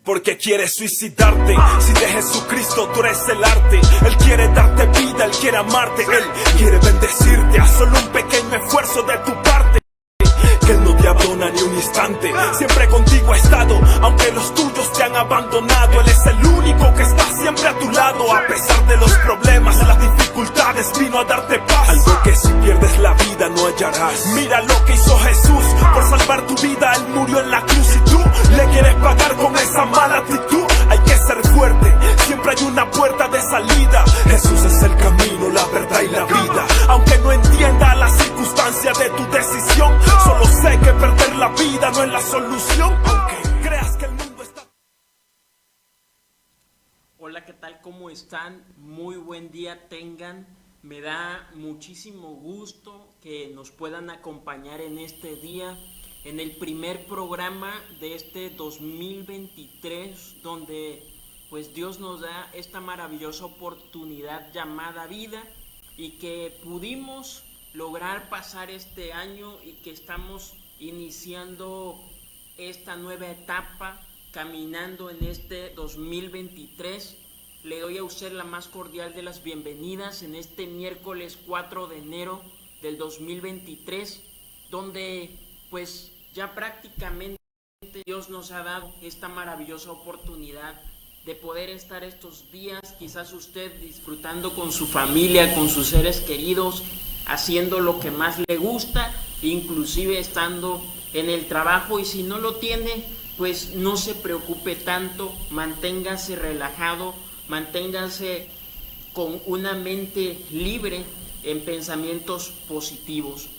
Porque quiere suicidarte. Si de Jesucristo tú eres el arte. Él quiere darte vida, Él quiere amarte. Él quiere bendecirte a solo un pequeño esfuerzo de tu parte. Que Él no te abandona ni un instante. Siempre contigo ha estado, aunque los tuyos te han abandonado. Él es el único que está siempre a tu lado. A pesar de los problemas, las dificultades, vino a darte paz. Algo que si pierdes la vida no hallarás. Mira lo que hizo Jesús por salvar tu vida. Él murió en la cruz y tú le quieres pagar con esa mala actitud. Hay que ser fuerte, siempre hay una puerta de salida. Jesús es el camino, la verdad y la vida. Aunque no entienda las circunstancias de tu decisión, solo sé que perder la vida no es la solución. Aunque creas que el mundo está... Hola, ¿qué tal? ¿Cómo están? Muy buen día tengan. Me da muchísimo gusto que nos puedan acompañar en este día, en el primer programa de este 2023, donde pues Dios nos da esta maravillosa oportunidad llamada vida y que pudimos lograr pasar este año y que estamos iniciando esta nueva etapa, caminando en este 2023. Le doy a usted la más cordial de las bienvenidas en este miércoles 4 de enero del 2023, donde pues ya prácticamente Dios nos ha dado esta maravillosa oportunidad de poder estar estos días, quizás usted disfrutando con su familia, con sus seres queridos, haciendo lo que más le gusta, inclusive estando en el trabajo, y si no lo tiene, pues no se preocupe tanto, manténgase relajado, manténgase con una mente libre en pensamientos positivos.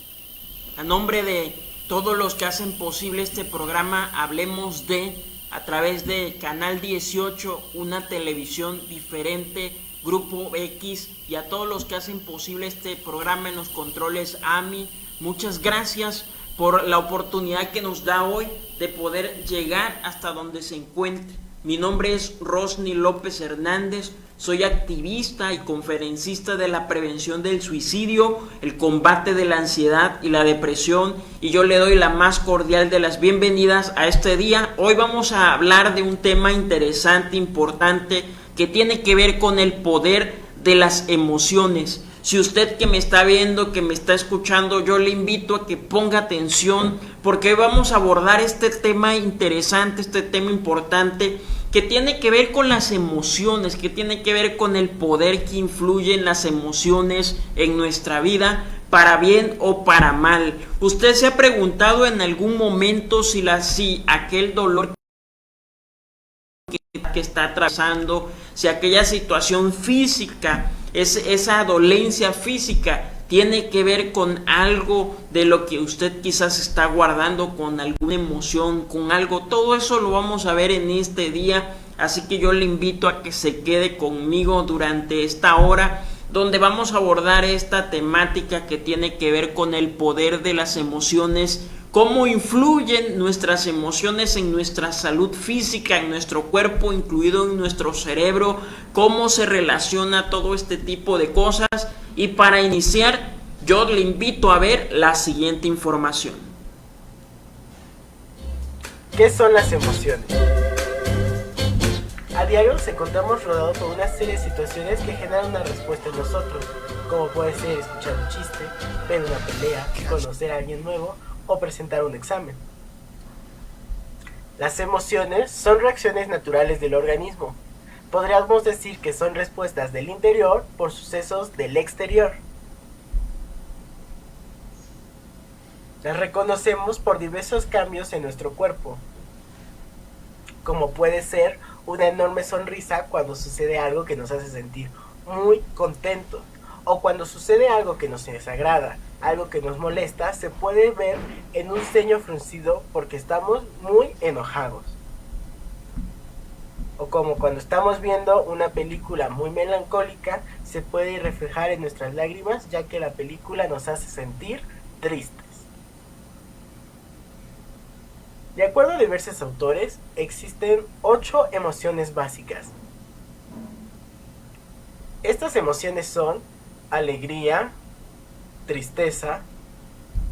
A nombre de todos los que hacen posible este programa, Hablemos de, a través de Canal 18, una televisión diferente, Grupo X, y a todos los que hacen posible este programa en los controles AMI, muchas gracias por la oportunidad que nos da hoy de poder llegar hasta donde se encuentre. Mi nombre es Rosny López Hernández, soy activista y conferencista de la prevención del suicidio, el combate de la ansiedad y la depresión, y yo le doy la más cordial de las bienvenidas a este día. Hoy vamos a hablar de un tema interesante, importante, que tiene que ver con el poder de las emociones. Si usted que me está viendo, que me está escuchando, yo le invito a que ponga atención, porque hoy vamos a abordar este tema interesante, este tema importante, que tiene que ver con las emociones, que tiene que ver con el poder que influyen las emociones en nuestra vida, para bien o para mal. ¿Usted se ha preguntado en algún momento si aquel dolor que está atravesando, si aquella situación física, esa dolencia física, tiene que ver con algo de lo que usted quizás está guardando, con alguna emoción, con algo? Todo eso lo vamos a ver en este día, así que yo le invito a que se quede conmigo durante esta hora, donde vamos a abordar esta temática que tiene que ver con el poder de las emociones, cómo influyen nuestras emociones en nuestra salud física, en nuestro cuerpo, incluido en nuestro cerebro, cómo se relaciona todo este tipo de cosas. Y para iniciar, yo le invito a ver la siguiente información. ¿Qué son las emociones? A diario nos encontramos rodeados por una serie de situaciones que generan una respuesta en nosotros, como puede ser escuchar un chiste, ver una pelea, conocer a alguien nuevo o presentar un examen. Las emociones son reacciones naturales del organismo. Podríamos decir que son respuestas del interior por sucesos del exterior. Las reconocemos por diversos cambios en nuestro cuerpo, como puede ser una enorme sonrisa cuando sucede algo que nos hace sentir muy contentos, o cuando sucede algo que nos desagrada, algo que nos molesta, se puede ver en un ceño fruncido porque estamos muy enojados. O como cuando estamos viendo una película muy melancólica, se puede reflejar en nuestras lágrimas, ya que la película nos hace sentir tristes. De acuerdo a diversos autores, existen 8 emociones básicas. Estas emociones son alegría, tristeza,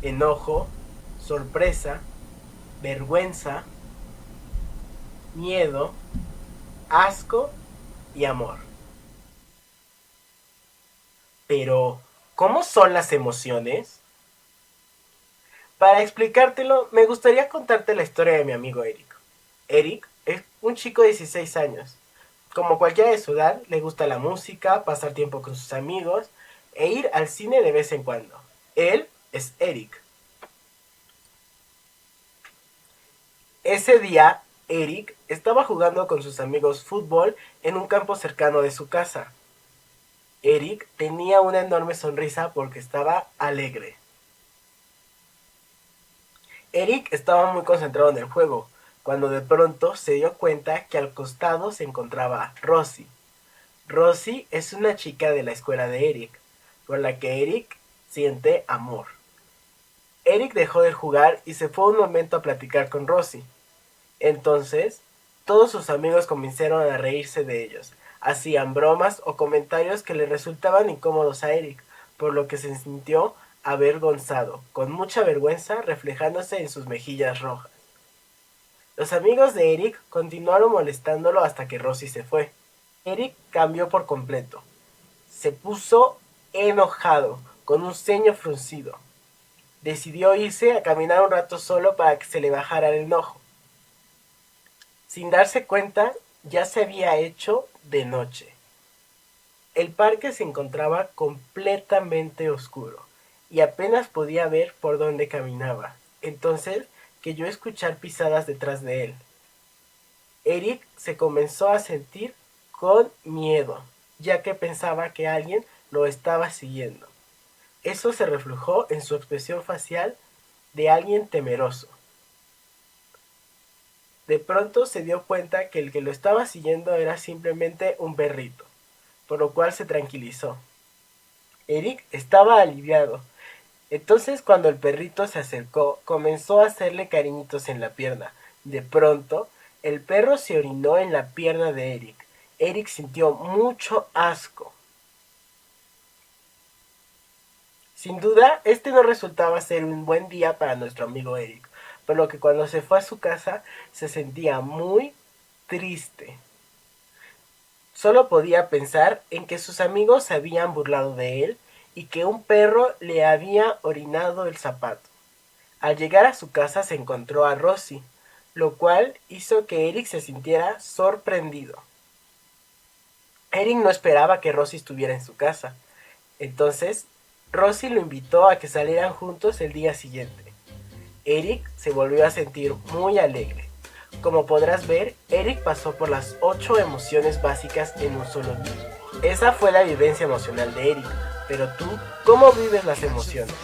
enojo, sorpresa, vergüenza, miedo, asco y amor. Pero, ¿cómo son las emociones? Para explicártelo, me gustaría contarte la historia de mi amigo Eric. Eric es un chico de 16 años. Como cualquiera de su edad, le gusta la música, pasar tiempo con sus amigos e ir al cine de vez en cuando. Él es Eric. Ese día, Eric estaba jugando con sus amigos fútbol en un campo cercano de su casa. Eric tenía una enorme sonrisa porque estaba alegre. Eric estaba muy concentrado en el juego, cuando de pronto se dio cuenta que al costado se encontraba Rosie. Rosie es una chica de la escuela de Eric, por la que Eric siente amor. Eric dejó de jugar y se fue un momento a platicar con Rosie. Entonces, todos sus amigos comenzaron a reírse de ellos. Hacían bromas o comentarios que le resultaban incómodos a Eric, por lo que se sintió avergonzado, con mucha vergüenza reflejándose en sus mejillas rojas. Los amigos de Eric continuaron molestándolo hasta que Rosie se fue. Eric cambió por completo. Se puso enojado, con un ceño fruncido. Decidió irse a caminar un rato solo para que se le bajara el enojo. Sin darse cuenta, ya se había hecho de noche. El parque se encontraba completamente oscuro y apenas podía ver por dónde caminaba. Entonces creyó escuchar pisadas detrás de él. Eric se comenzó a sentir con miedo, ya que pensaba que alguien lo estaba siguiendo. Eso se reflejó en su expresión facial de alguien temeroso. De pronto se dio cuenta que el que lo estaba siguiendo era simplemente un perrito, por lo cual se tranquilizó. Eric estaba aliviado. Entonces, cuando el perrito se acercó, comenzó a hacerle cariñitos en la pierna. De pronto, el perro se orinó en la pierna de Eric. Eric sintió mucho asco. Sin duda, este no resultaba ser un buen día para nuestro amigo Eric, por lo que cuando se fue a su casa se sentía muy triste. Solo podía pensar en que sus amigos se habían burlado de él y que un perro le había orinado el zapato. Al llegar a su casa se encontró a Rosie, lo cual hizo que Eric se sintiera sorprendido. Eric no esperaba que Rosie estuviera en su casa. Entonces, Rosie lo invitó a que salieran juntos el día siguiente. Eric se volvió a sentir muy alegre. Como podrás ver, Eric pasó por las 8 emociones básicas en un solo día. Esa fue la vivencia emocional de Eric. Pero tú, ¿cómo vives las emociones?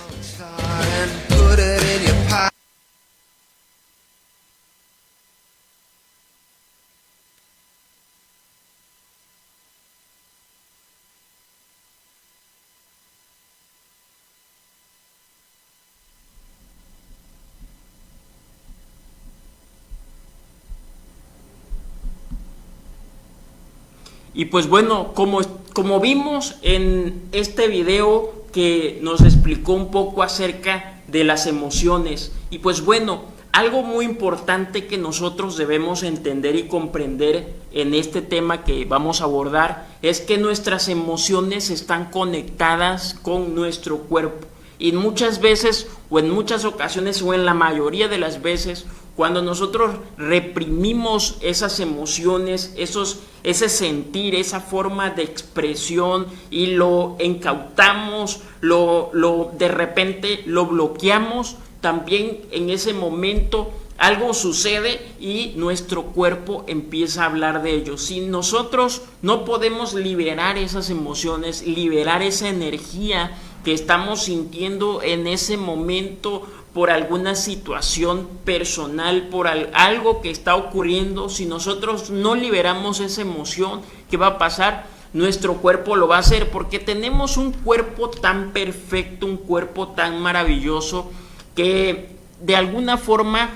Y pues bueno, como vimos en este video que nos explicó un poco acerca de las emociones, y pues bueno, algo muy importante que nosotros debemos entender y comprender en este tema que vamos a abordar es que nuestras emociones están conectadas con nuestro cuerpo. Y muchas veces, o en muchas ocasiones, o en la mayoría de las veces, cuando nosotros reprimimos esas emociones, ese sentir, esa forma de expresión y lo incautamos, de repente lo bloqueamos, también en ese momento algo sucede y nuestro cuerpo empieza a hablar de ello. Si nosotros no podemos liberar esas emociones, liberar esa energía que estamos sintiendo en ese momento por alguna situación personal, por algo que está ocurriendo, si nosotros no liberamos esa emoción, ¿qué va a pasar? Nuestro cuerpo lo va a hacer, porque tenemos un cuerpo tan perfecto, un cuerpo tan maravilloso, que de alguna forma,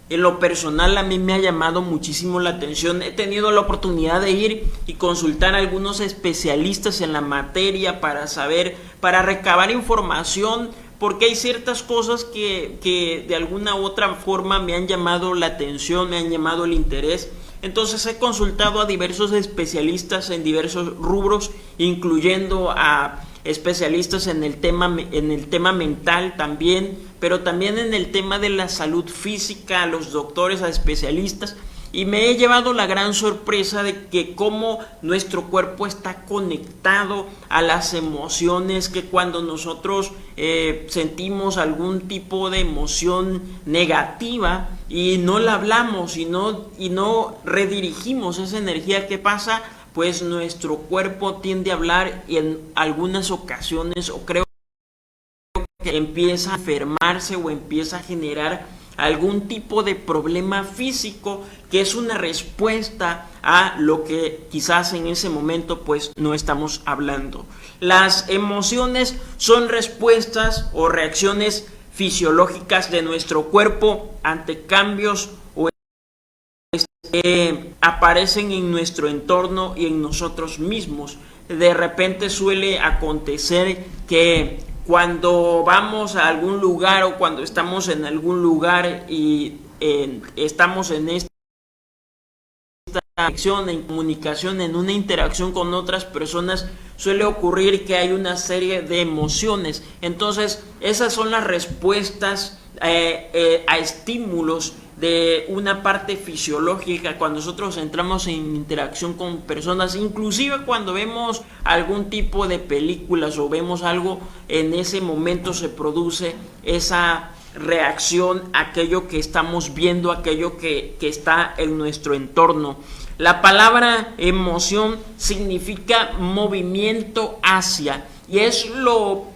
en lo personal, a mí me ha llamado muchísimo la atención. He tenido la oportunidad de ir y consultar a algunos especialistas en la materia para saber, para recabar información, porque hay ciertas cosas que de alguna u otra forma me han llamado la atención, me han llamado el interés. Entonces he consultado a diversos especialistas en diversos rubros, incluyendo a especialistas en el tema mental también, pero también en el tema de la salud física, a los doctores, a especialistas, y me he llevado la gran sorpresa de que cómo nuestro cuerpo está conectado a las emociones, que cuando nosotros sentimos algún tipo de emoción negativa y no la hablamos y no redirigimos esa energía, ¿qué pasa? Pues nuestro cuerpo tiende a hablar y en algunas ocasiones, o creo que empieza a enfermarse o empieza a generar algún tipo de problema físico, que es una respuesta a lo que quizás en ese momento pues no estamos hablando. Las emociones son respuestas o reacciones fisiológicas de nuestro cuerpo ante cambios o aparecen en nuestro entorno y en nosotros mismos. De repente suele acontecer que cuando vamos a algún lugar o cuando estamos en algún lugar y estamos en esta acción, en comunicación, en una interacción con otras personas, suele ocurrir que hay una serie de emociones. Entonces, esas son las respuestas a estímulos de una parte fisiológica cuando nosotros entramos en interacción con personas, inclusive cuando vemos algún tipo de películas o vemos algo, en ese momento se produce esa reacción a aquello que estamos viendo, aquello que está en nuestro entorno. La palabra emoción significa movimiento hacia, y es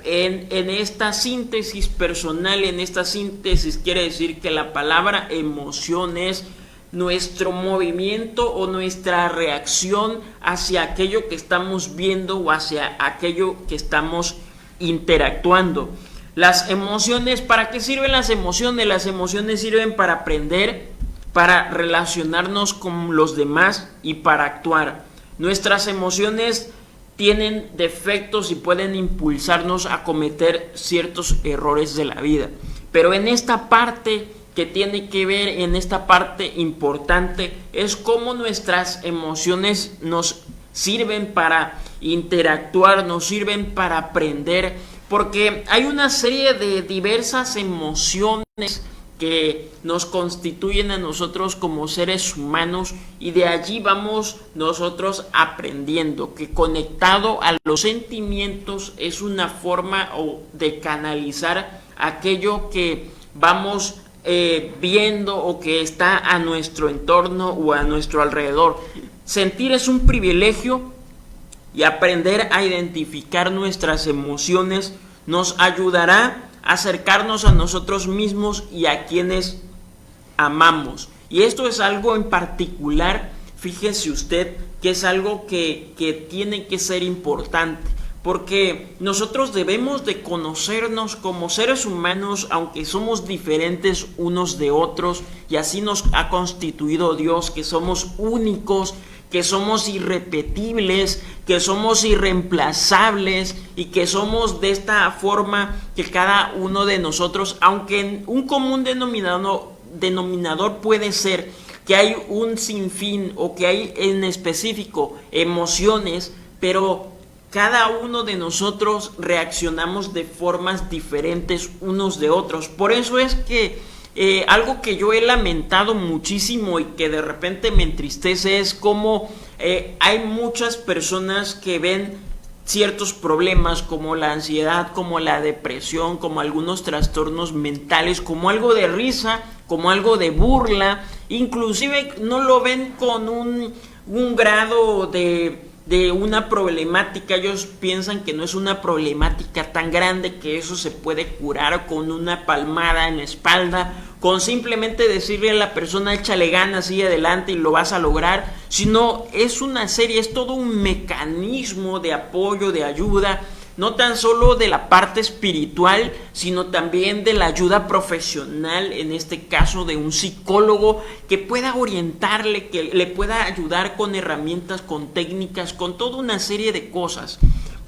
en esta síntesis personal, en esta síntesis quiere decir que la palabra emoción es nuestro movimiento o nuestra reacción hacia aquello que estamos viendo o hacia aquello que estamos interactuando. Las emociones, ¿para qué sirven las emociones? Las emociones sirven para aprender, para relacionarnos con los demás y para actuar. Nuestras emociones tienen defectos y pueden impulsarnos a cometer ciertos errores de la vida. Pero en esta parte que tiene que ver, en esta parte importante, es cómo nuestras emociones nos sirven para interactuar, nos sirven para aprender, porque hay una serie de diversas emociones que nos constituyen a nosotros como seres humanos, y de allí vamos nosotros aprendiendo que conectado a los sentimientos es una forma de canalizar aquello que vamos viendo o que está a nuestro entorno o a nuestro alrededor. Sentir es un privilegio, y aprender a identificar nuestras emociones nos ayudará a acercarnos a nosotros mismos y a quienes amamos. Y esto es algo en particular, fíjese usted, que es algo que tiene que ser importante, porque nosotros debemos de conocernos como seres humanos, aunque somos diferentes unos de otros, y así nos ha constituido Dios, que somos únicos, que somos irrepetibles, que somos irreemplazables, y que somos de esta forma que cada uno de nosotros, aunque un común denominador puede ser que hay un sinfín o que hay en específico emociones, pero cada uno de nosotros reaccionamos de formas diferentes unos de otros. Por eso es que algo que yo he lamentado muchísimo y que de repente me entristece es cómo hay muchas personas que ven ciertos problemas como la ansiedad, como la depresión, como algunos trastornos mentales, como algo de risa, como algo de burla, inclusive no lo ven con un grado de una problemática. Ellos piensan que no es una problemática tan grande, que eso se puede curar con una palmada en la espalda, con simplemente decirle a la persona échale ganas, sigue adelante y lo vas a lograr, sino es una serie, es todo un mecanismo de apoyo, de ayuda, no tan solo de la parte espiritual, sino también de la ayuda profesional, en este caso de un psicólogo que pueda orientarle, que le pueda ayudar con herramientas, con técnicas, con toda una serie de cosas.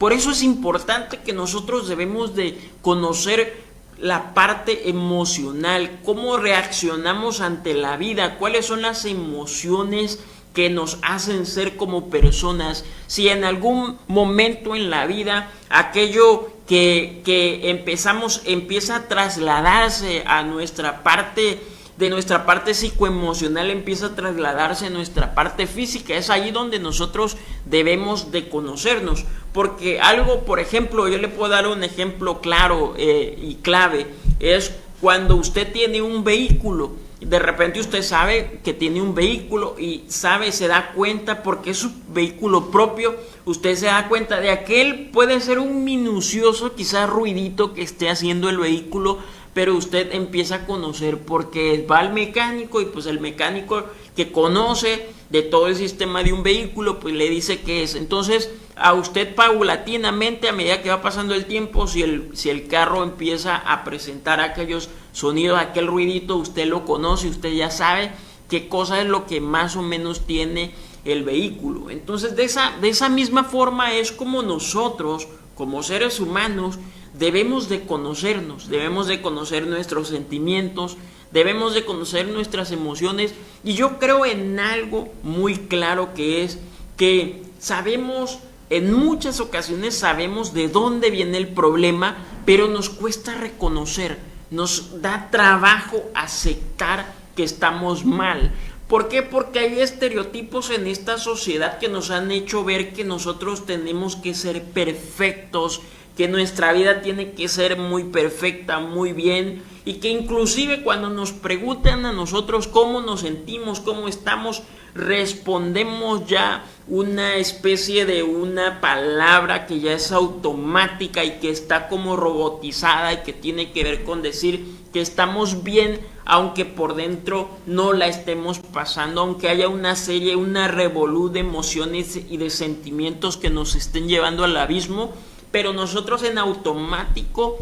Por eso es importante que nosotros debemos de conocer la parte emocional, cómo reaccionamos ante la vida, cuáles son las emociones que nos hacen ser como personas. Si en algún momento en la vida aquello que empieza a trasladarse a nuestra parte, de nuestra parte psicoemocional, empieza a trasladarse a nuestra parte física, es ahí donde nosotros debemos de conocernos. Porque algo, por ejemplo, yo le puedo dar un ejemplo claro y clave, es cuando usted tiene un vehículo. De repente usted sabe que tiene un vehículo y se da cuenta porque es su vehículo propio, usted se da cuenta de aquel puede ser un minucioso quizás ruidito que esté haciendo el vehículo, pero usted empieza a conocer porque va al mecánico y pues el mecánico que conoce de todo el sistema de un vehículo pues le dice qué es. Entonces a usted paulatinamente, a medida que va pasando el tiempo, si el carro empieza a presentar aquellos sonidos, aquel ruidito, usted lo conoce, usted ya sabe qué cosa es lo que más o menos tiene el vehículo. Entonces de esa misma forma es como nosotros, como seres humanos, debemos de conocernos, debemos de conocer nuestros sentimientos, debemos de conocer nuestras emociones. Y yo creo en algo muy claro, que es que sabemos, en muchas ocasiones sabemos de dónde viene el problema, pero nos cuesta reconocer, nos da trabajo aceptar que estamos mal. ¿Por qué? Porque hay estereotipos en esta sociedad que nos han hecho ver que nosotros tenemos que ser perfectos, que nuestra vida tiene que ser muy perfecta, muy bien, y que inclusive cuando nos preguntan a nosotros cómo nos sentimos, cómo estamos, respondemos ya una especie de una palabra que ya es automática y que está como robotizada y que tiene que ver con decir que estamos bien, aunque por dentro no la estemos pasando, aunque haya una revolú de emociones y de sentimientos que nos estén llevando al abismo, pero nosotros en automático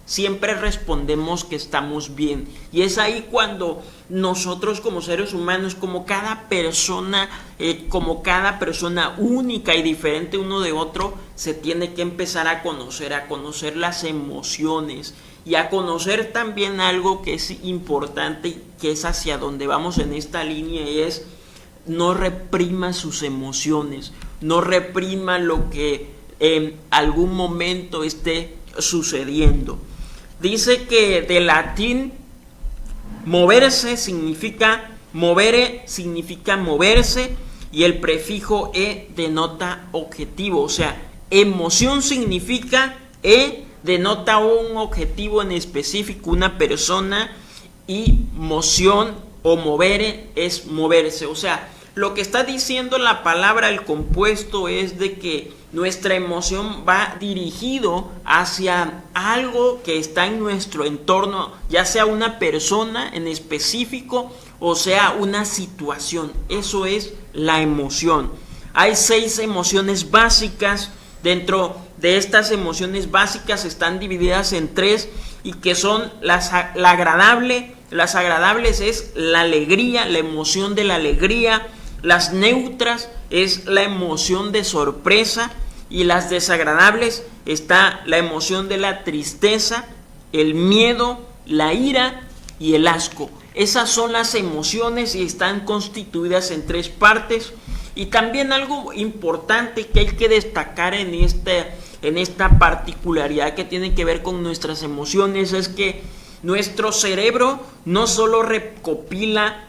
siempre respondemos que estamos bien. Y es ahí cuando nosotros como seres humanos, como cada persona única y diferente uno de otro, se tiene que empezar a conocer las emociones y a conocer también algo que es importante, que es hacia donde vamos en esta línea, y es: no reprima sus emociones, no reprima lo que en algún momento esté sucediendo. Dice que de latín moverse significa movere, significa moverse, y el prefijo e denota objetivo, o sea, emoción significa denota un objetivo en específico, una persona, y moción o movere es moverse. O sea, lo que está diciendo la palabra, el compuesto, es de que nuestra emoción va dirigido hacia algo que está en nuestro entorno, ya sea una persona en específico o sea una situación. Eso es la emoción. Hay 6 emociones básicas. Dentro de estas emociones básicas están divididas en 3, y que son la agradable. Las agradables es la alegría, la emoción de la alegría. Las neutras es la emoción de sorpresa, y las desagradables está la emoción de la tristeza, el miedo, la ira y el asco. Esas son las emociones y están constituidas en 3 partes. Y también algo importante que hay que destacar en esta particularidad que tiene que ver con nuestras emociones es que nuestro cerebro no solo recopila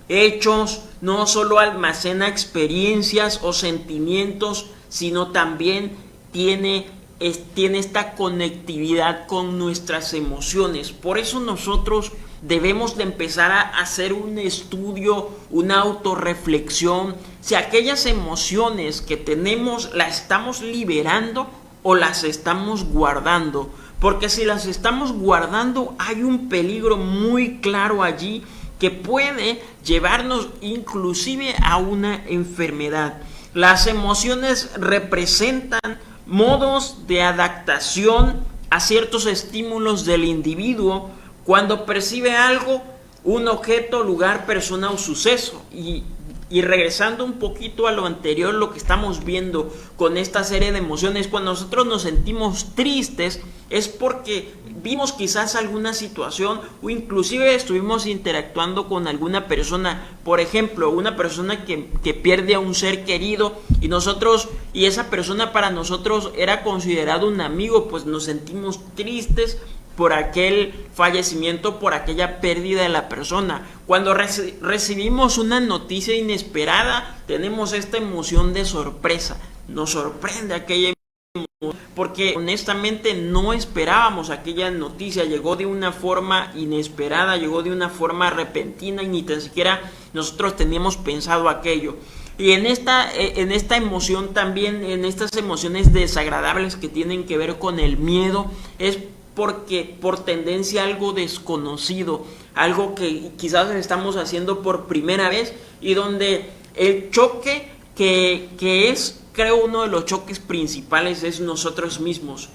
hechos, no solo almacena experiencias o sentimientos, sino también tiene esta conectividad con nuestras emociones. Por eso nosotros debemos de empezar a hacer un estudio, una autorreflexión, si aquellas emociones que tenemos las estamos liberando o las estamos guardando. Porque si las estamos guardando, hay un peligro muy claro allí que puede llevarnos inclusive a una enfermedad. Las emociones representan modos de adaptación a ciertos estímulos del individuo cuando percibe algo, un objeto, lugar, persona o suceso. Y Y regresando un poquito a lo anterior, lo que estamos viendo con esta serie de emociones, cuando nosotros nos sentimos tristes es porque vimos quizás alguna situación o inclusive estuvimos interactuando con alguna persona, por ejemplo, una persona que pierde a un ser querido y esa persona para nosotros era considerado un amigo, pues nos sentimos tristes por aquel fallecimiento, por aquella pérdida de la persona. Cuando recibimos una noticia inesperada, tenemos esta emoción de sorpresa. Nos sorprende aquella emoción, porque honestamente no esperábamos aquella noticia. Llegó de una forma inesperada, llegó de una forma repentina y ni tan siquiera nosotros teníamos pensado aquello. Y en esta emoción también, en estas emociones desagradables que tienen que ver con el miedo, es porque por tendencia algo desconocido, algo que quizás estamos haciendo por primera vez y donde el choque que es, creo, uno de los choques principales es nosotros mismos.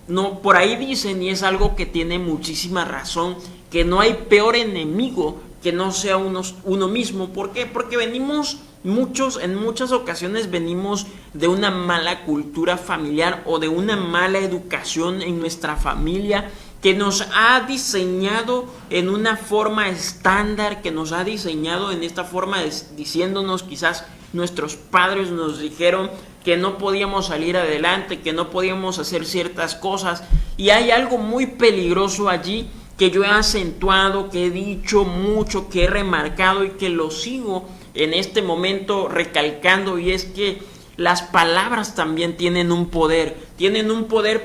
No, por ahí dicen, y es algo que tiene muchísima razón, que no hay peor enemigo que no sea uno mismo. ¿Por qué? Porque en muchas ocasiones venimos de una mala cultura familiar o de una mala educación en nuestra familia que nos ha diseñado en una forma estándar, que nos ha diseñado en esta forma diciéndonos, quizás nuestros padres nos dijeron que no podíamos salir adelante, que no podíamos hacer ciertas cosas, y hay algo muy peligroso allí que yo he acentuado, que he dicho mucho, que he remarcado y que lo sigo en este momento recalcando, y es que las palabras también tienen un poder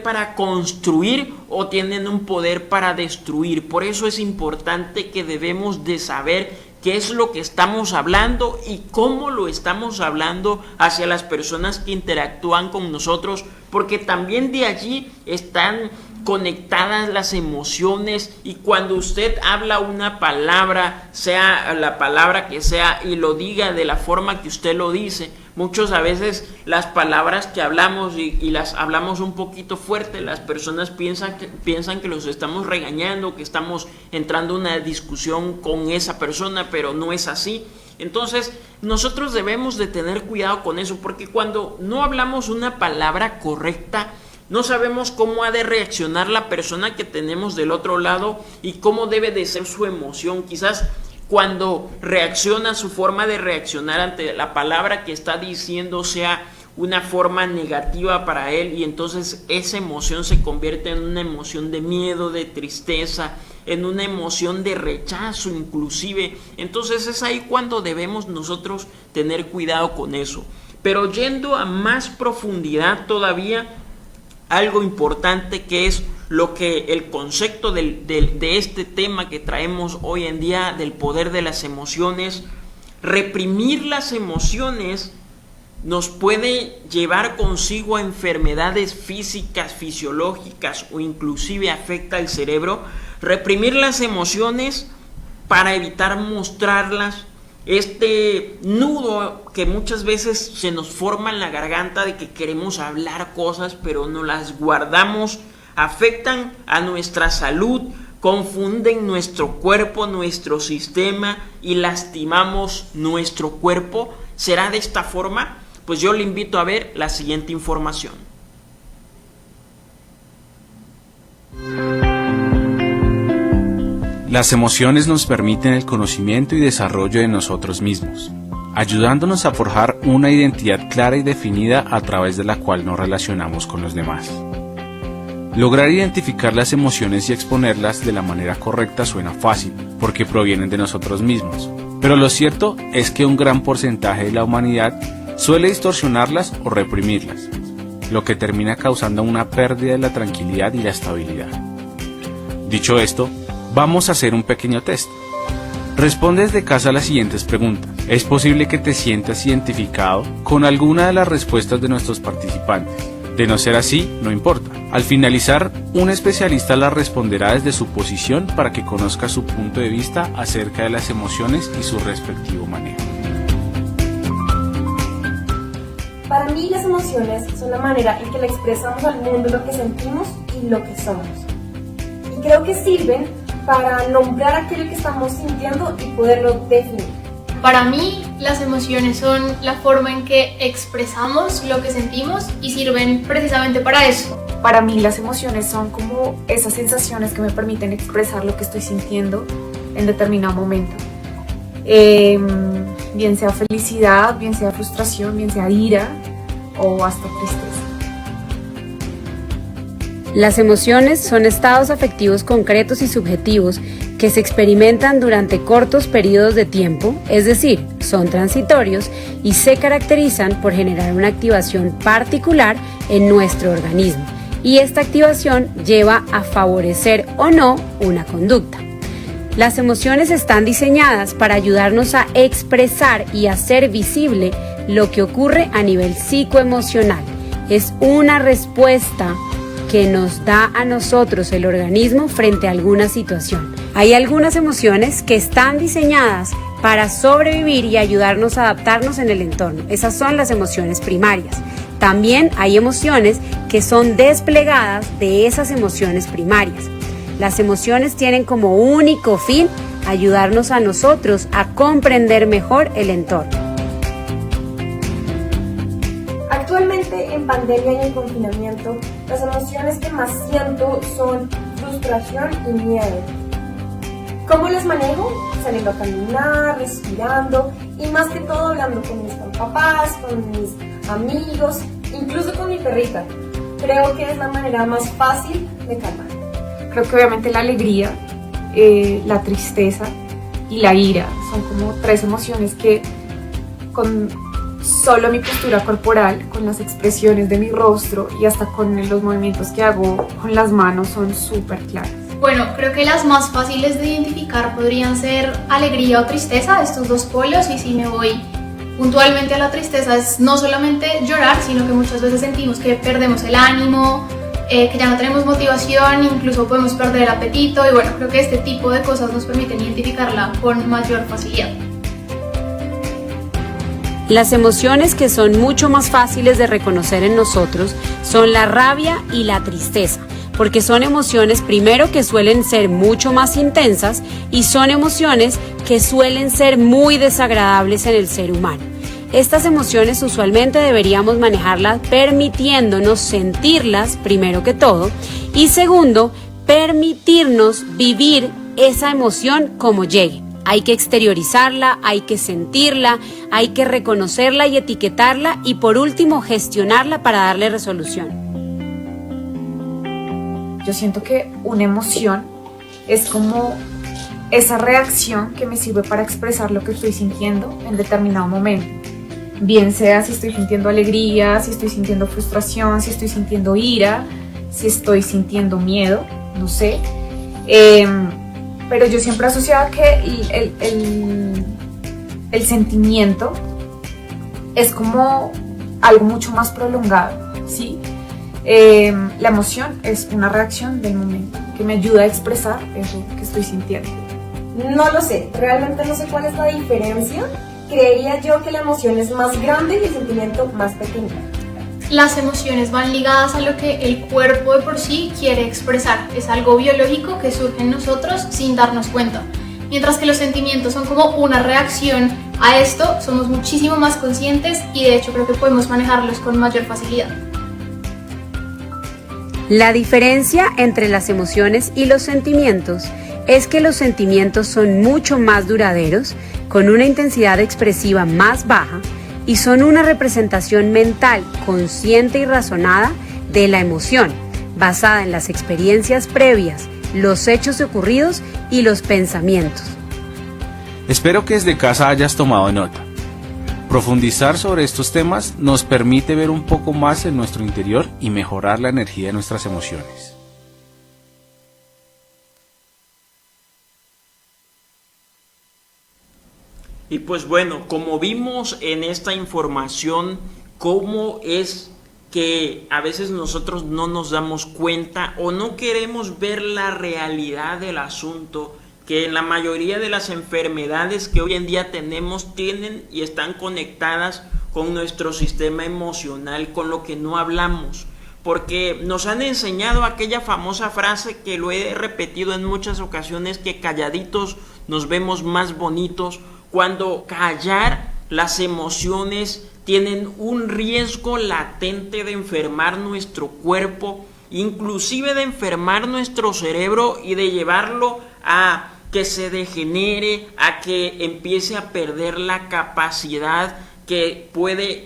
para construir o tienen un poder para destruir. Por eso es importante que debemos de saber qué es lo que estamos hablando y cómo lo estamos hablando hacia las personas que interactúan con nosotros, porque también de allí están conectadas las emociones, y cuando usted habla una palabra, sea la palabra que sea, y lo diga de la forma que usted lo dice, muchas a veces las palabras que hablamos y las hablamos un poquito fuerte, las personas piensan que los estamos regañando, que estamos entrando en una discusión con esa persona, pero no es así. Entonces nosotros debemos de tener cuidado con eso, porque cuando no hablamos una palabra correcta, no sabemos cómo ha de reaccionar la persona que tenemos del otro lado y cómo debe de ser su emoción. Quizás cuando reacciona, su forma de reaccionar ante la palabra que está diciendo sea una forma negativa para él, y entonces esa emoción se convierte en una emoción de miedo, de tristeza, en una emoción de rechazo inclusive. Entonces es ahí cuando debemos nosotros tener cuidado con eso. Pero yendo a más profundidad todavía, algo importante que es lo que el concepto de este tema que traemos hoy en día del poder de las emociones. Reprimir las emociones nos puede llevar consigo a enfermedades físicas, fisiológicas, o inclusive afecta al cerebro. Reprimir las emociones para evitar mostrarlas, este nudo que muchas veces se nos forma en la garganta de que queremos hablar cosas pero no las guardamos, afectan a nuestra salud, confunden nuestro cuerpo, nuestro sistema y lastimamos nuestro cuerpo. ¿Será de esta forma? Pues yo le invito a ver la siguiente información. Las emociones nos permiten el conocimiento y desarrollo de nosotros mismos, ayudándonos a forjar una identidad clara y definida a través de la cual nos relacionamos con los demás. Lograr identificar las emociones y exponerlas de la manera correcta suena fácil, porque provienen de nosotros mismos, pero lo cierto es que un gran porcentaje de la humanidad suele distorsionarlas o reprimirlas, lo que termina causando una pérdida de la tranquilidad y la estabilidad. Dicho esto, vamos a hacer un pequeño test. Responde desde casa a las siguientes preguntas. Es posible que te sientas identificado con alguna de las respuestas de nuestros participantes. De no ser así, no importa. Al finalizar, un especialista las responderá desde su posición para que conozca su punto de vista acerca de las emociones y su respectivo manejo. Para mí, las emociones son la manera en que le expresamos al mundo lo que sentimos y lo que somos. Y creo que sirven para nombrar aquello que estamos sintiendo y poderlo definir. Para mí, las emociones son la forma en que expresamos lo que sentimos y sirven precisamente para eso. Para mí las emociones son como esas sensaciones que me permiten expresar lo que estoy sintiendo en determinado momento. Bien sea felicidad, bien sea frustración, bien sea ira o hasta tristeza. Las emociones son estados afectivos concretos y subjetivos que se experimentan durante cortos periodos de tiempo, es decir, son transitorios y se caracterizan por generar una activación particular en nuestro organismo, y esta activación lleva a favorecer o no una conducta. Las emociones están diseñadas para ayudarnos a expresar y hacer visible lo que ocurre a nivel psicoemocional. Es una respuesta que nos da a nosotros el organismo frente a alguna situación. Hay algunas emociones que están diseñadas para sobrevivir y ayudarnos a adaptarnos en el entorno. Esas son las emociones primarias. También hay emociones que son desplegadas de esas emociones primarias. Las emociones tienen como único fin ayudarnos a nosotros a comprender mejor el entorno. Actualmente, en pandemia y en confinamiento, las emociones que más siento son frustración y miedo. ¿Cómo las manejo? Saliendo a caminar, respirando y más que todo hablando con mis papás, con mis amigos, incluso con mi perrita. Creo que es la manera más fácil de calmar. Creo que obviamente la alegría, la tristeza y la ira son como tres emociones que con solo mi postura corporal, con las expresiones de mi rostro y hasta con los movimientos que hago con las manos son súper claras. Bueno, creo que las más fáciles de identificar podrían ser alegría o tristeza, estos dos polos, y si me voy puntualmente a la tristeza es no solamente llorar, sino que muchas veces sentimos que perdemos el ánimo, que ya no tenemos motivación, incluso podemos perder el apetito, y bueno, creo que este tipo de cosas nos permiten identificarla con mayor facilidad. Las emociones que son mucho más fáciles de reconocer en nosotros son la rabia y la tristeza, porque son emociones primero que suelen ser mucho más intensas y son emociones que suelen ser muy desagradables en el ser humano. Estas emociones usualmente deberíamos manejarlas permitiéndonos sentirlas primero que todo y segundo, permitirnos vivir esa emoción como llegue. Hay que exteriorizarla, hay que sentirla, hay que reconocerla y etiquetarla y por último gestionarla para darle resolución. Yo siento que una emoción es como esa reacción que me sirve para expresar lo que estoy sintiendo en determinado momento. Bien sea si estoy sintiendo alegría, si estoy sintiendo frustración, si estoy sintiendo ira, si estoy sintiendo miedo, no sé. Pero yo siempre he asociado que el sentimiento es como algo mucho más prolongado, ¿sí? La emoción es una reacción del momento que me ayuda a expresar eso que estoy sintiendo. No lo sé, realmente no sé cuál es la diferencia. Creería yo que la emoción es más grande y el sentimiento más pequeño. Las emociones van ligadas a lo que el cuerpo de por sí quiere expresar. Es algo biológico que surge en nosotros sin darnos cuenta. Mientras que los sentimientos son como una reacción a esto, somos muchísimo más conscientes y de hecho creo que podemos manejarlos con mayor facilidad. La diferencia entre las emociones y los sentimientos es que los sentimientos son mucho más duraderos, con una intensidad expresiva más baja y son una representación mental consciente y razonada de la emoción, basada en las experiencias previas, los hechos ocurridos y los pensamientos. Espero que desde casa hayas tomado nota. Profundizar sobre estos temas nos permite ver un poco más en nuestro interior y mejorar la energía de nuestras emociones. Y pues bueno, como vimos en esta información, cómo es que a veces nosotros no nos damos cuenta o no queremos ver la realidad del asunto, que la mayoría de las enfermedades que hoy en día tenemos tienen y están conectadas con nuestro sistema emocional, con lo que no hablamos. Porque nos han enseñado aquella famosa frase que lo he repetido en muchas ocasiones, que calladitos nos vemos más bonitos, cuando callar las emociones tienen un riesgo latente de enfermar nuestro cuerpo, inclusive de enfermar nuestro cerebro y de llevarlo a que se degenere, a que empiece a perder la capacidad que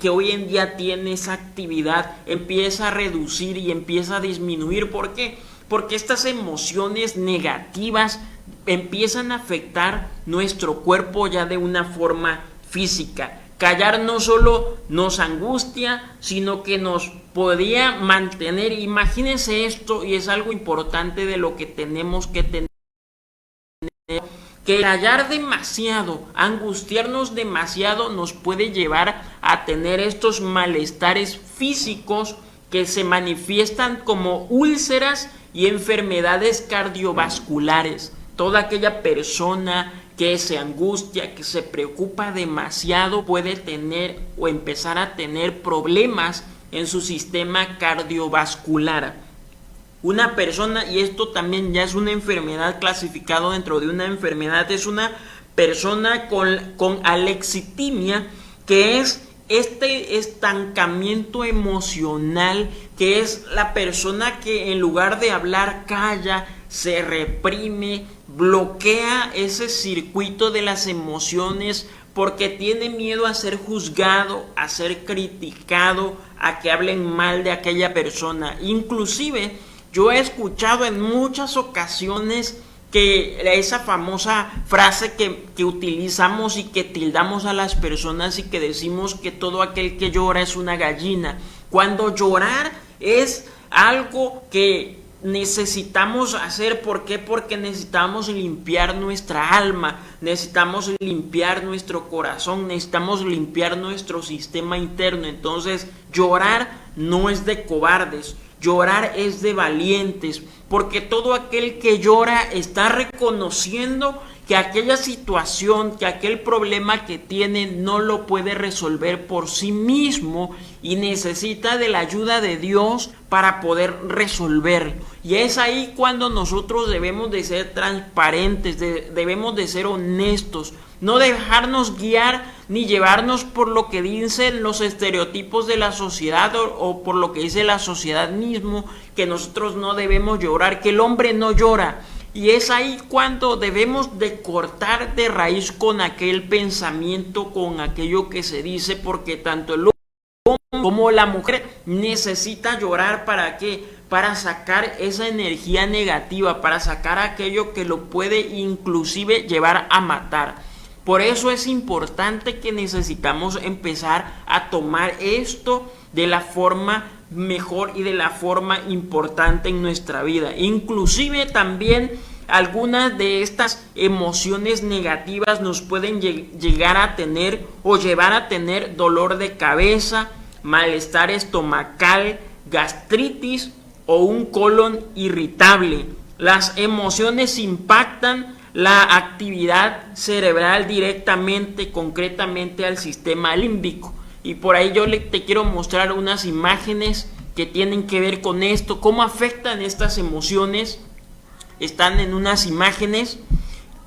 hoy en día tiene esa actividad, empieza a reducir y empieza a disminuir. ¿Por qué? Porque estas emociones negativas empiezan a afectar nuestro cuerpo ya de una forma física. Callar no solo nos angustia, sino que nos podría mantener. Imagínense esto, y es algo importante de lo que tenemos que tener, que callar demasiado, angustiarnos demasiado nos puede llevar a tener estos malestares físicos que se manifiestan como úlceras y enfermedades cardiovasculares. Toda aquella persona que se angustia, que se preocupa demasiado, puede tener o empezar a tener problemas en su sistema cardiovascular. Una persona, y esto también ya es una enfermedad clasificado dentro de una enfermedad, es una persona con alexitimia, que es este estancamiento emocional, que es la persona que en lugar de hablar calla, se reprime, bloquea ese circuito de las emociones porque tiene miedo a ser juzgado, a ser criticado, a que hablen mal de aquella persona. Inclusive yo he escuchado en muchas ocasiones que esa famosa frase que utilizamos y que tildamos a las personas y que decimos que todo aquel que llora es una gallina, cuando llorar es algo que necesitamos hacer. ¿Por qué? Porque necesitamos limpiar nuestra alma, necesitamos limpiar nuestro corazón, necesitamos limpiar nuestro sistema interno. Entonces, llorar no es de cobardes, llorar es de valientes, porque todo aquel que llora está reconociendo que aquella situación, que aquel problema que tiene no lo puede resolver por sí mismo y necesita de la ayuda de Dios para poder resolverlo. Y es ahí cuando nosotros debemos de ser transparentes, debemos de ser honestos, no dejarnos guiar ni llevarnos por lo que dicen los estereotipos de la sociedad o por lo que dice la sociedad mismo, que nosotros no debemos llorar, que el hombre no llora. Y es ahí cuando debemos de cortar de raíz con aquel pensamiento, con aquello que se dice, porque tanto el hombre como la mujer necesita llorar. ¿Para qué? Para sacar esa energía negativa, para sacar aquello que lo puede inclusive llevar a matar. Por eso es importante que necesitamos empezar a tomar esto de la forma mejor y de la forma importante en nuestra vida. Inclusive también algunas de estas emociones negativas nos pueden llegar a tener o llevar a tener dolor de cabeza, malestar estomacal, gastritis o un colon irritable. Las emociones impactan la actividad cerebral directamente, concretamente al sistema límbico. Y por ahí yo te quiero mostrar unas imágenes que tienen que ver con esto, cómo afectan estas emociones. Están en unas imágenes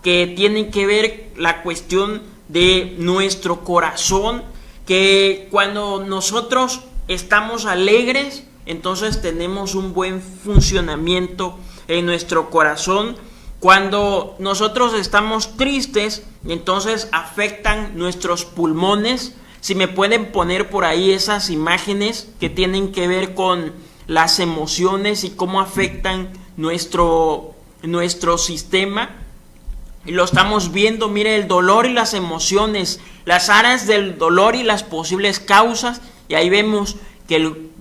que tienen que ver la cuestión de nuestro corazón, que cuando nosotros estamos alegres, entonces tenemos un buen funcionamiento en nuestro corazón. Cuando nosotros estamos tristes, entonces afectan nuestros pulmones. Si me pueden poner por ahí esas imágenes que tienen que ver con las emociones y cómo afectan nuestro sistema. Y lo estamos viendo, mire, el dolor y las emociones, las áreas del dolor y las posibles causas. Y ahí vemos que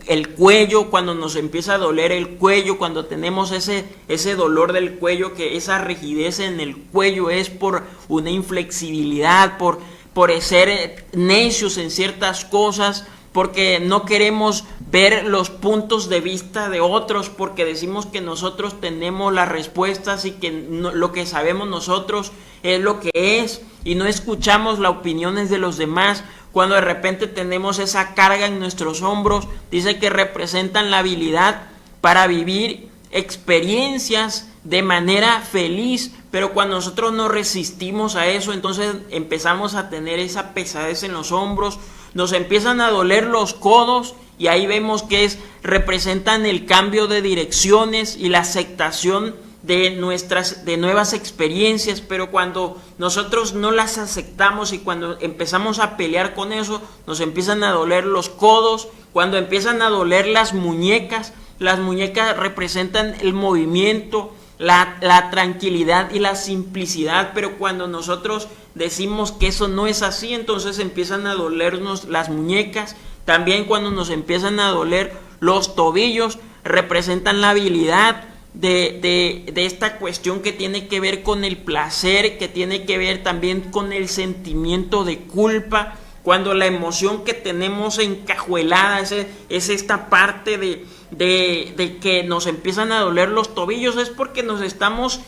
el cuello, cuando nos empieza a doler el cuello, cuando tenemos ese dolor del cuello, que esa rigidez en el cuello es por una inflexibilidad, por ser necios en ciertas cosas, porque no queremos ver los puntos de vista de otros, porque decimos que nosotros tenemos las respuestas y que lo que sabemos nosotros es lo que es, y no escuchamos las opiniones de los demás. Cuando de repente tenemos esa carga en nuestros hombros, dice que representan la habilidad para vivir experiencias de manera feliz, pero cuando nosotros nos resistimos a eso, entonces empezamos a tener esa pesadez en los hombros, nos empiezan a doler los codos y ahí vemos que representan el cambio de direcciones y la aceptación de nuevas experiencias, pero cuando nosotros no las aceptamos y cuando empezamos a pelear con eso, nos empiezan a doler los codos, cuando empiezan a doler las muñecas representan el movimiento, la tranquilidad y la simplicidad, pero cuando nosotros decimos que eso no es así, entonces empiezan a dolernos las muñecas. También cuando nos empiezan a doler los tobillos, representan la habilidad de esta cuestión que tiene que ver con el placer, que tiene que ver también con el sentimiento de culpa. Cuando la emoción que tenemos encajuelada es esta parte de que nos empiezan a doler los tobillos, es porque nos estamos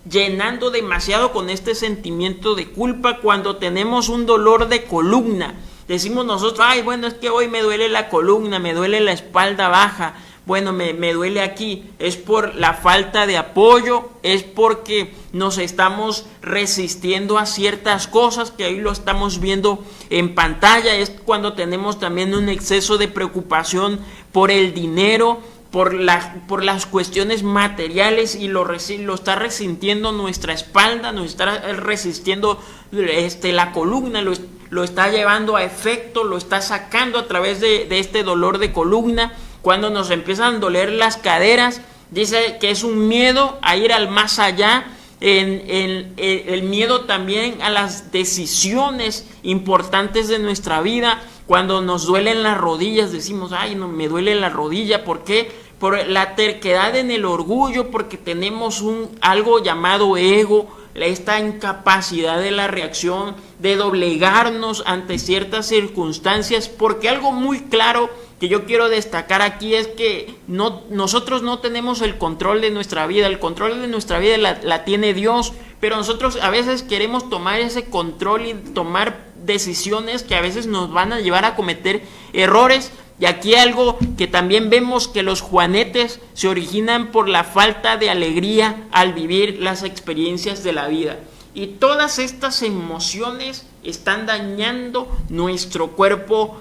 llenando demasiado con este sentimiento de culpa. Cuando tenemos un dolor de columna, decimos nosotros, ay, bueno, es que hoy me duele la columna, me duele la espalda baja, bueno, me duele aquí, es por la falta de apoyo, es porque nos estamos resistiendo a ciertas cosas que ahí lo estamos viendo en pantalla. Es cuando tenemos también un exceso de preocupación por el dinero, por las cuestiones materiales y lo está resintiendo nuestra espalda, nos está resistiendo la columna, lo está llevando a efecto, lo está sacando a través de este dolor de columna. Cuando nos empiezan a doler las caderas, dice que es un miedo a ir al más allá, el miedo también a las decisiones importantes de nuestra vida. Cuando nos duelen las rodillas, decimos, ay, no, me duele la rodilla, ¿por qué? Por la terquedad en el orgullo, porque tenemos algo llamado ego, esta incapacidad de la reacción, de doblegarnos ante ciertas circunstancias, porque algo muy claro que yo quiero destacar aquí es que nosotros no tenemos el control de nuestra vida, el control de nuestra vida la tiene Dios, pero nosotros a veces queremos tomar ese control y tomar decisiones que a veces nos van a llevar a cometer errores. Y aquí algo que también vemos, que los juanetes se originan por la falta de alegría al vivir las experiencias de la vida. Y todas estas emociones están dañando nuestro cuerpo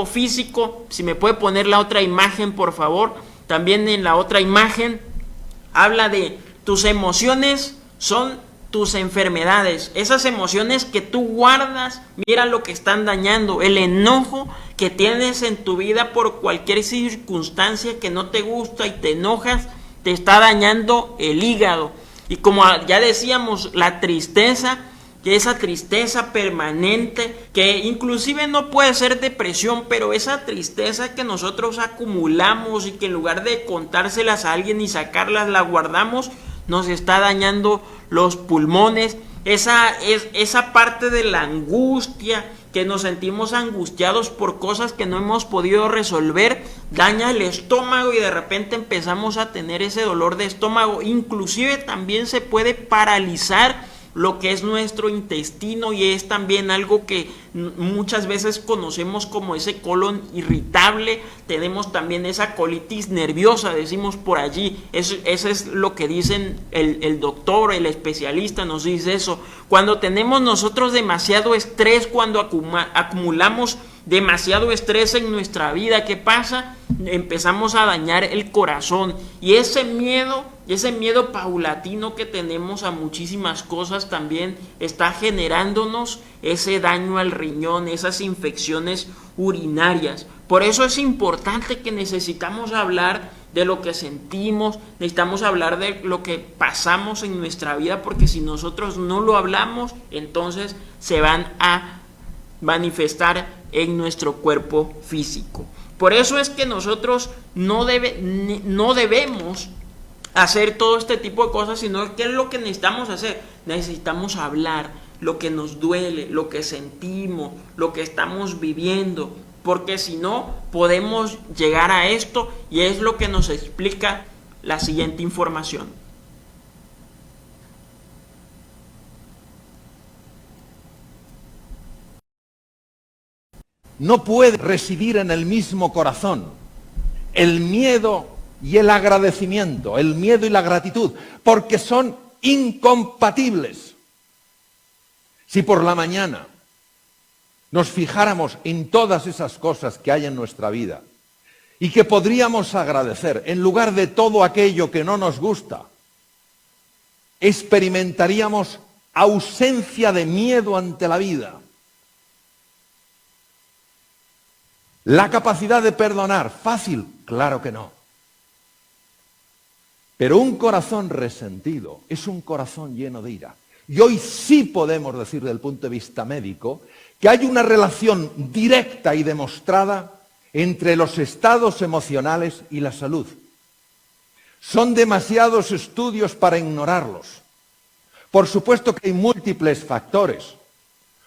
físico. Si me puede poner la otra imagen, por favor. También en la otra imagen habla de tus emociones son tus enfermedades, esas emociones que tú guardas, mira lo que están dañando. El enojo que tienes en tu vida por cualquier circunstancia que no te gusta y te enojas, te está dañando el hígado. Y como ya decíamos, la tristeza, que esa tristeza permanente, que inclusive no puede ser depresión, pero esa tristeza que nosotros acumulamos y que en lugar de contárselas a alguien y sacarlas, la guardamos, nos está dañando los pulmones. Esa parte de la angustia, que nos sentimos angustiados por cosas que no hemos podido resolver, daña el estómago y de repente empezamos a tener ese dolor de estómago. Inclusive también se puede paralizar lo que es nuestro intestino, y es también algo que muchas veces conocemos como ese colon irritable. Tenemos también esa colitis nerviosa, decimos por allí. Eso es lo que dicen el doctor, el especialista nos dice eso. Cuando tenemos nosotros demasiado estrés, cuando acumulamos demasiado estrés en nuestra vida, ¿qué pasa? Empezamos a dañar el corazón, y ese miedo paulatino que tenemos a muchísimas cosas también está generándonos ese daño al riñón, esas infecciones urinarias. Por eso es importante que necesitamos hablar de lo que sentimos, necesitamos hablar de lo que pasamos en nuestra vida, porque si nosotros no lo hablamos, entonces se van a manifestar en nuestro cuerpo físico. Por eso es que nosotros no debemos hacer todo este tipo de cosas, sino ¿qué es lo que necesitamos hacer? Necesitamos hablar lo que nos duele, lo que sentimos, lo que estamos viviendo, porque si no podemos llegar a esto, y es lo que nos explica la siguiente información. No puede residir en el mismo corazón el miedo y el agradecimiento, el miedo y la gratitud, porque son incompatibles. Si por la mañana nos fijáramos en todas esas cosas que hay en nuestra vida y que podríamos agradecer, en lugar de todo aquello que no nos gusta, experimentaríamos ausencia de miedo ante la vida. La capacidad de perdonar, ¿fácil? Claro que no. Pero un corazón resentido es un corazón lleno de ira. Y hoy sí podemos decir desde el punto de vista médico que hay una relación directa y demostrada entre los estados emocionales y la salud. Son demasiados estudios para ignorarlos. Por supuesto que hay múltiples factores.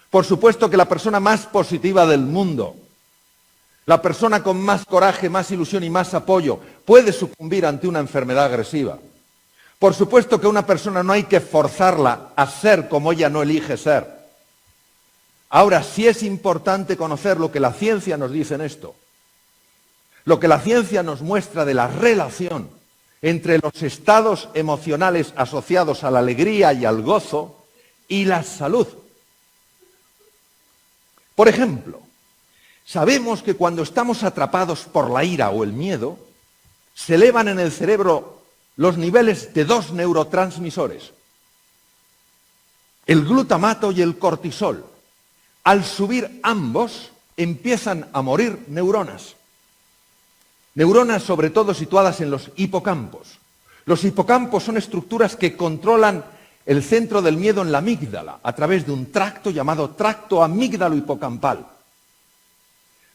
Por supuesto que la persona más positiva del mundo, la persona con más coraje, más ilusión y más apoyo puede sucumbir ante una enfermedad agresiva. Por supuesto que una persona no hay que forzarla a ser como ella no elige ser. Ahora, sí es importante conocer lo que la ciencia nos dice en esto. Lo que la ciencia nos muestra de la relación entre los estados emocionales asociados a la alegría y al gozo y la salud. Por ejemplo, sabemos que cuando estamos atrapados por la ira o el miedo, se elevan en el cerebro los niveles de dos neurotransmisores, el glutamato y el cortisol. Al subir ambos, empiezan a morir neuronas. Neuronas sobre todo situadas en los hipocampos. Los hipocampos son estructuras que controlan el centro del miedo en la amígdala, a través de un tracto llamado tracto amígdalo-hipocampal.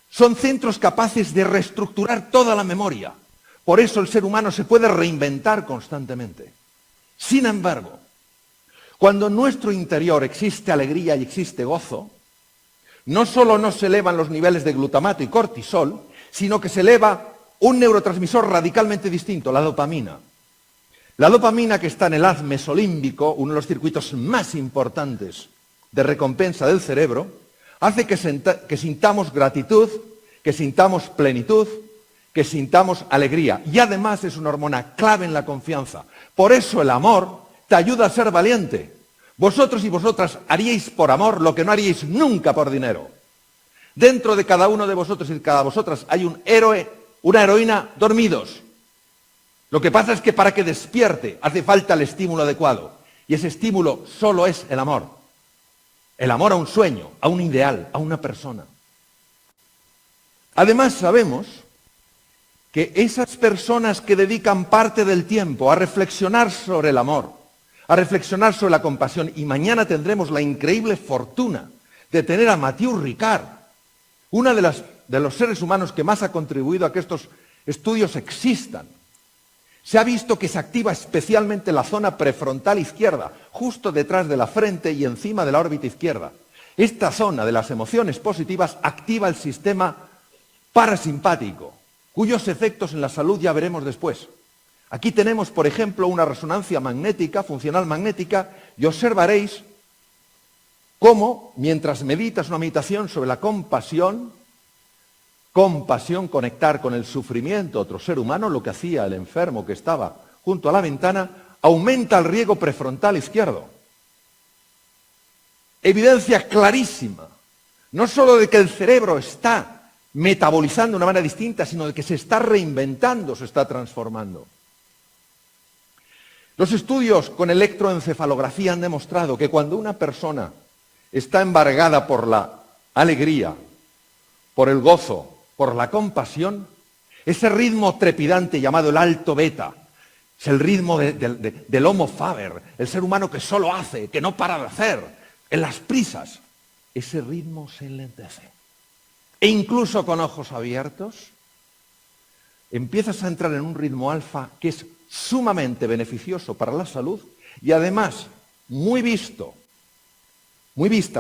Son centros capaces de reestructurar toda la memoria. Por eso el ser humano se puede reinventar constantemente. Sin embargo, cuando en nuestro interior existe alegría y existe gozo, no solo no se elevan los niveles de glutamato y cortisol, sino que se eleva un neurotransmisor radicalmente distinto, la dopamina. La dopamina, que está en el haz mesolímbico, uno de los circuitos más importantes de recompensa del cerebro, hace que sintamos gratitud, que sintamos plenitud, que sintamos alegría. Y además es una hormona clave en la confianza. Por eso el amor te ayuda a ser valiente. Vosotros y vosotras haríais por amor lo que no haríais nunca por dinero. Dentro de cada uno de vosotros y de cada vosotras hay un héroe, una heroína dormidos. Lo que pasa es que para que despierte hace falta el estímulo adecuado. Y ese estímulo solo es el amor. El amor a un sueño, a un ideal, a una persona. Además sabemos que esas personas que dedican parte del tiempo a reflexionar sobre el amor, a reflexionar sobre la compasión, y mañana tendremos la increíble fortuna de tener a Mathieu Ricard, una de los seres humanos que más ha contribuido a que estos estudios existan. Se ha visto que se activa especialmente la zona prefrontal izquierda, justo detrás de la frente y encima de la órbita izquierda. Esta zona de las emociones positivas activa el sistema parasimpático, cuyos efectos en la salud ya veremos después. Aquí tenemos, por ejemplo, una resonancia magnética, funcional magnética, y observaréis cómo, mientras meditas una meditación sobre la compasión, conectar con el sufrimiento de otro ser humano, lo que hacía el enfermo que estaba junto a la ventana, aumenta el riego prefrontal izquierdo. Evidencia clarísima, no solo de que el cerebro está metabolizando de una manera distinta, sino de que se está reinventando, se está transformando. Los estudios con electroencefalografía han demostrado que cuando una persona está embargada por la alegría, por el gozo, por la compasión, ese ritmo trepidante llamado el alto beta, es el ritmo del Homo faber, el ser humano que solo hace, que no para de hacer, en las prisas, ese ritmo se enlentece. E incluso con ojos abiertos, empiezas a entrar en un ritmo alfa que es sumamente beneficioso para la salud y además muy vista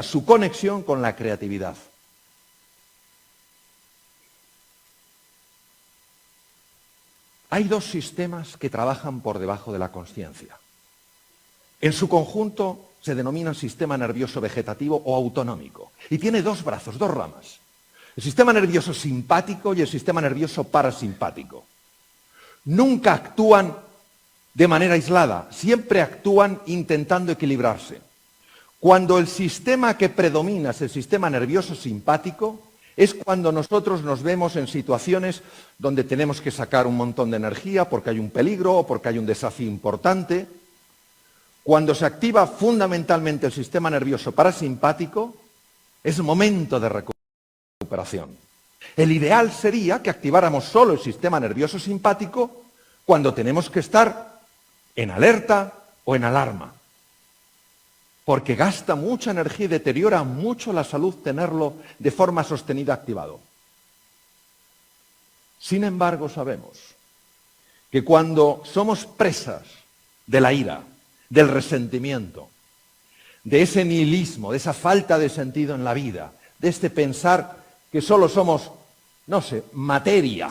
su conexión con la creatividad. Hay dos sistemas que trabajan por debajo de la consciencia. En su conjunto se denominan sistema nervioso vegetativo o autonómico y tiene dos brazos, dos ramas. El sistema nervioso simpático y el sistema nervioso parasimpático. nunca actúan de manera aislada, siempre actúan intentando equilibrarse. Cuando el sistema que predomina es el sistema nervioso simpático, es cuando nosotros nos vemos en situaciones donde tenemos que sacar un montón de energía porque hay un peligro o porque hay un desafío importante. Cuando se activa fundamentalmente el sistema nervioso parasimpático, es momento de recuperación. El ideal sería que activáramos solo el sistema nervioso simpático cuando tenemos que estar en alerta o en alarma, porque gasta mucha energía y deteriora mucho la salud tenerlo de forma sostenida activado. Sin embargo, sabemos que cuando somos presas de la ira, del resentimiento, de ese nihilismo, de esa falta de sentido en la vida, de este pensar que solo somos, no sé, materia,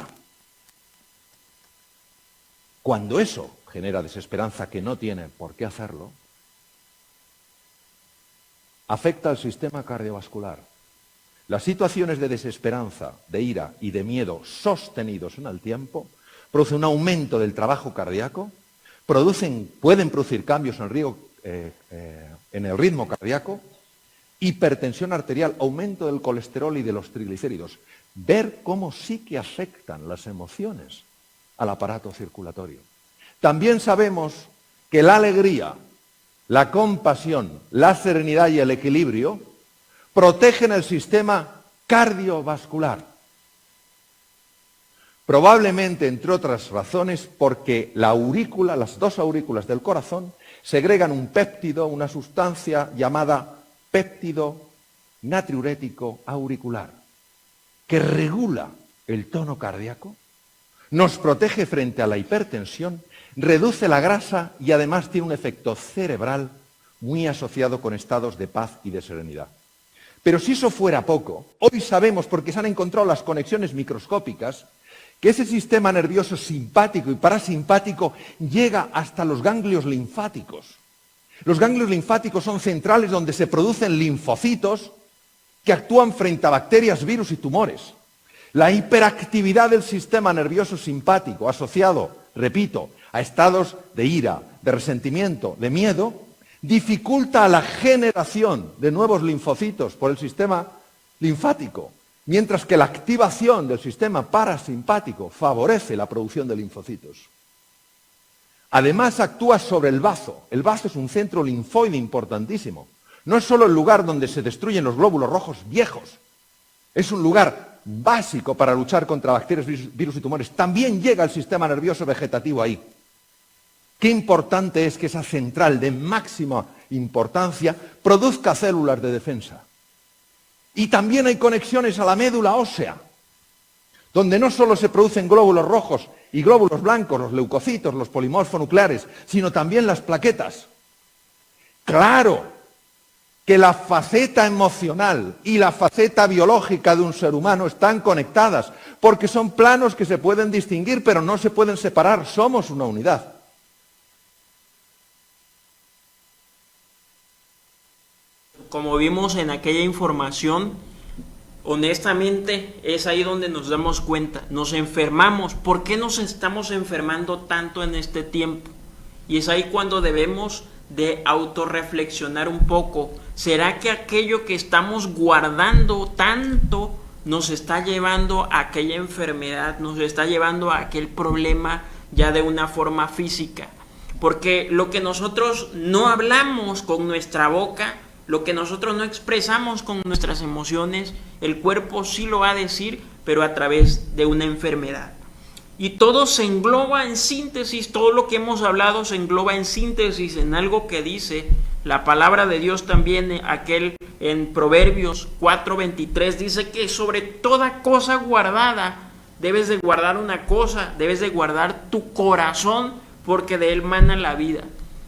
cuando eso genera desesperanza, que no tiene por qué hacerlo, afecta al sistema cardiovascular. Las situaciones de desesperanza, de ira y de miedo sostenidos en el tiempo producen un aumento del trabajo cardíaco, pueden producir cambios en el ritmo cardíaco, hipertensión arterial, aumento del colesterol y de los triglicéridos. Ver cómo sí que afectan las emociones al aparato circulatorio. También sabemos que la alegría, la compasión, la serenidad y el equilibrio protegen el sistema cardiovascular. Probablemente, entre otras razones, porque las dos aurículas del corazón segregan un péptido, una sustancia llamada péptido natriurético auricular, que regula el tono cardíaco, nos protege frente a la hipertensión, reduce la grasa y además tiene un efecto cerebral muy asociado con estados de paz y de serenidad. Pero si eso fuera poco, hoy sabemos, porque se han encontrado las conexiones microscópicas, que ese sistema nervioso simpático y parasimpático llega hasta los ganglios linfáticos. Los ganglios linfáticos son centrales donde se producen linfocitos que actúan frente a bacterias, virus y tumores. La hiperactividad del sistema nervioso simpático asociado, repito, a estados de ira, de resentimiento, de miedo, dificulta la generación de nuevos linfocitos por el sistema linfático, mientras que la activación del sistema parasimpático favorece la producción de linfocitos. Además, actúa sobre el bazo. El bazo es un centro linfoide importantísimo. No es solo el lugar donde se destruyen los glóbulos rojos viejos, es un lugar básico para luchar contra bacterias, virus y tumores. También llega el sistema nervioso vegetativo ahí. Qué importante es que esa central de máxima importancia produzca células de defensa. Y también hay conexiones a la médula ósea, donde no solo se producen glóbulos rojos y glóbulos blancos, los leucocitos, los polimorfonucleares, sino también las plaquetas. Claro que la faceta emocional y la faceta biológica de un ser humano están conectadas, porque son planos que se pueden distinguir, pero no se pueden separar, somos una unidad. Como vimos en aquella información, honestamente es ahí donde nos damos cuenta, nos enfermamos. ¿Por qué nos estamos enfermando tanto en este tiempo? Y es ahí cuando debemos de autorreflexionar un poco. ¿Será que aquello que estamos guardando tanto nos está llevando a aquella enfermedad, nos está llevando a aquel problema ya de una forma física? Porque lo que nosotros no hablamos con nuestra boca, lo que nosotros no expresamos con nuestras emociones, el cuerpo sí lo va a decir, pero a través de una enfermedad. Y todo se engloba en síntesis, todo lo que hemos hablado se engloba en síntesis, en algo que dice la palabra de Dios también, aquel en Proverbios 4:23, dice que sobre toda cosa guardada, debes de guardar una cosa, debes de guardar tu corazón, porque de él mana la vida.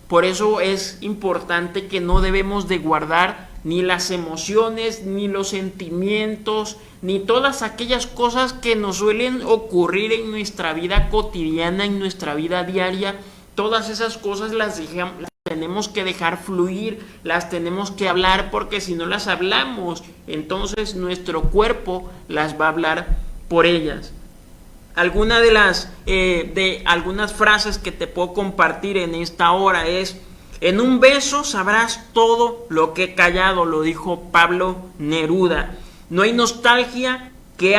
Por eso es importante que no debemos de guardar ni las emociones, ni los sentimientos, ni todas aquellas cosas que nos suelen ocurrir en nuestra vida cotidiana, en nuestra vida diaria. Todas esas cosas las tenemos que dejar fluir, las tenemos que hablar, porque si no las hablamos, entonces nuestro cuerpo las va a hablar por ellas. alguna de algunas frases que te puedo compartir en esta hora es: en un beso sabrás todo lo que he callado, lo dijo Pablo Neruda. No hay nostalgia que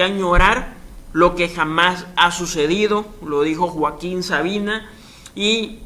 añorar lo que jamás ha sucedido, lo dijo Joaquín Sabina. Y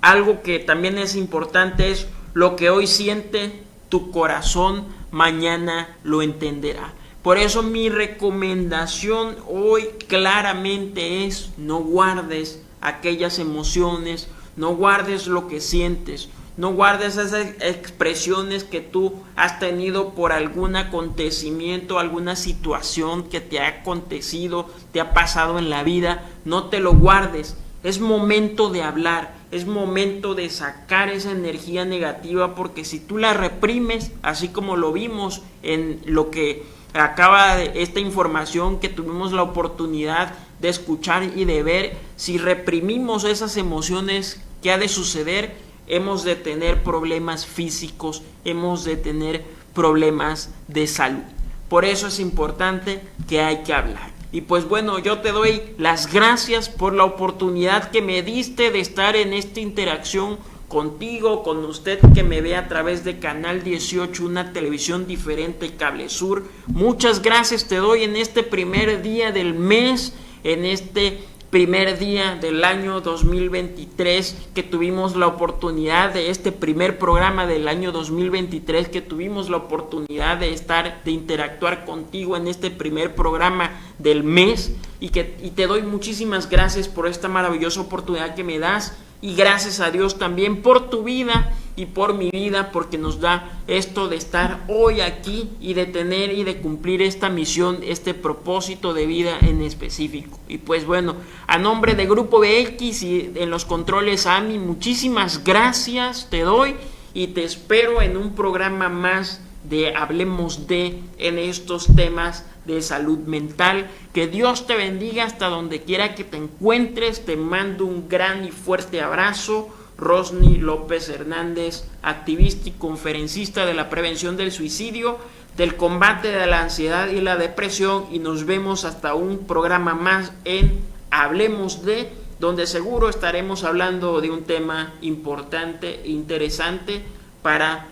algo que también es importante es: lo que hoy siente tu corazón, mañana lo entenderá. Por eso mi recomendación hoy claramente es: no guardes aquellas emociones, no guardes lo que sientes, no guardes esas expresiones que tú has tenido por algún acontecimiento, alguna situación que te ha acontecido, te ha pasado en la vida. No te lo guardes. Es momento de hablar, es momento de sacar esa energía negativa, porque si tú la reprimes, así como lo vimos en lo que acaba de esta información que tuvimos la oportunidad de escuchar y de ver, si reprimimos esas emociones, ¿qué ha de suceder? Hemos de tener problemas físicos, hemos de tener problemas de salud. Por eso es importante que hay que hablar. Y pues bueno, yo te doy las gracias por la oportunidad que me diste de estar en esta interacción contigo, con usted que me ve a través de Canal 18, una televisión diferente, Cable Sur. Muchas gracias te doy en este primer día del mes, en este primer día del año 2023, que tuvimos la oportunidad de este primer programa del año 2023, que tuvimos la oportunidad de interactuar contigo en este primer programa del mes, y te doy muchísimas gracias por esta maravillosa oportunidad que me das, y gracias a Dios también por tu vida y por mi vida, porque nos da esto de estar hoy aquí y de tener y de cumplir esta misión, este propósito de vida en específico. Y pues bueno, a nombre de Grupo BX y en los controles AMI, muchísimas gracias te doy, y te espero en un programa más de Hablemos de, en estos temas de salud mental. Que Dios te bendiga hasta donde quiera que te encuentres. Te mando un gran y fuerte abrazo. Rosny López Hernández, activista y conferencista de la prevención del suicidio, del combate de la ansiedad y la depresión, y nos vemos hasta un programa más en Hablemos de, donde seguro estaremos hablando de un tema importante e interesante para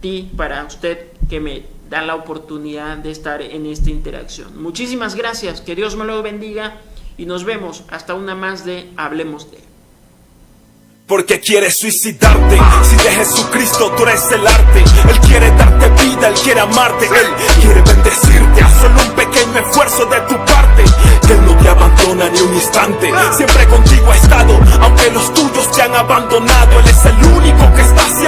ti, para usted que me da la oportunidad de estar en esta interacción. Muchísimas gracias, que Dios me lo bendiga, y nos vemos hasta una más de Hablemos de. Porque quieres suicidarte. Si de Jesucristo tú eres el arte. Él quiere darte vida, Él quiere amarte, Él quiere bendecirte. Haz solo un pequeño esfuerzo de tu parte, que Él no te abandona ni un instante. Siempre contigo ha estado, aunque los tuyos te han abandonado. Él es el único